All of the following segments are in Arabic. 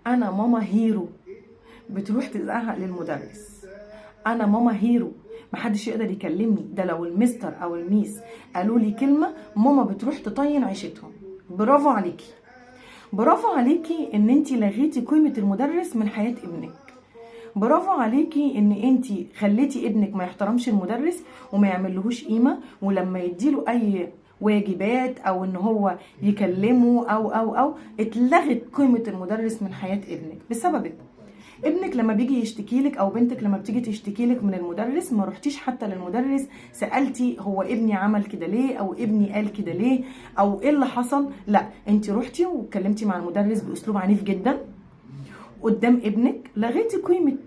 انا ماما هيرو بتروح تزعق للمدرس. انا ماما هيرو محدش يقدر يكلمني، ده لو المستر او الميس قالوا لي كلمه ماما بتروح تطين عيشتهم. برافو عليكي، برافو عليكي ان انتي لغيتي قيمه المدرس من حياه ابنك. برافو عليكي ان انتي خليتي ابنك ما يحترمش المدرس وما يعملهوش قيمه، ولما يديله اي واجبات او ان هو يكلمه او اتلغت قيمه المدرس من حياه ابنك بسببك. ابنك لما بيجي يشتكي لك او بنتك لما بتيجي تشتكي لك من المدرس، ما رحتيش حتى للمدرس سالتي هو ابني عمل كده ليه، او ابني قال كده ليه، او ايه اللي حصل. لا، انت رحتي واتكلمتي مع المدرس باسلوب عنيف جدا قدام ابنك، لغيتي قيمه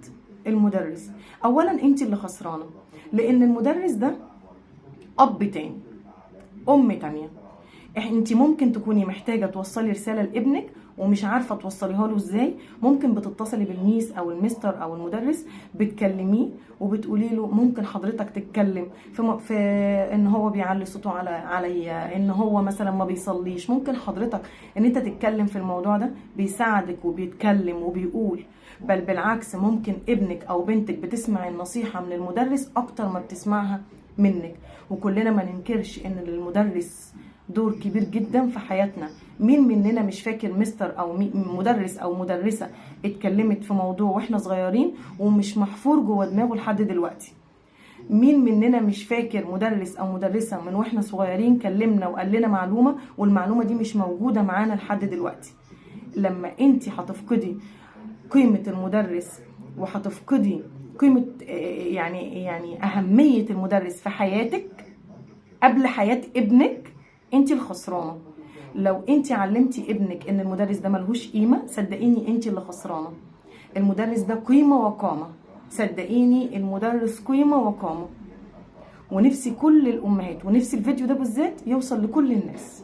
المدرس. اولا انت اللي خسرانه، لان المدرس ده اب تاني، ام تانية. انت ممكن تكوني محتاجه توصلي رساله لابنك ومش عارفه توصليها له ازاي. ممكن بتتصلي بالميس او المستر او المدرس، بتكلميه وبتقولي له ممكن حضرتك تتكلم في ان هو بيعلي صوته عليا، ان هو مثلا ما بيصليش. ممكن حضرتك ان انت تتكلم في الموضوع ده، بيساعدك وبيتكلم وبيقول. بل بالعكس، ممكن ابنك او بنتك بتسمع النصيحه من المدرس اكتر ما بتسمعها منك. وكلنا ما ننكرش ان المدرس دور كبير جدا في حياتنا. مين مننا مش فاكر مستر او مدرس او مدرسة اتكلمت في موضوع واحنا صغيرين ومش محفور جوه دماغه لحد دلوقتي؟ مين مننا مش فاكر مدرس او مدرسة من واحنا صغيرين كلمنا وقال لنا معلومة والمعلومة دي مش موجودة معانا لحد دلوقتي؟ لما انت هتفقدي قيمة المدرس وهتفقدي قيمة يعني أهمية المدرس في حياتك قبل حياة ابنك، انت الخسرانة. لو انت علمتي ابنك ان المدرس ده ملهوش قيمة، صدقيني انت اللي خسرانة. المدرس ده قيمة وقامة، صدقيني المدرس قيمة وقامة. ونفسي كل الامهات، ونفسي الفيديو ده بالذات يوصل لكل الناس.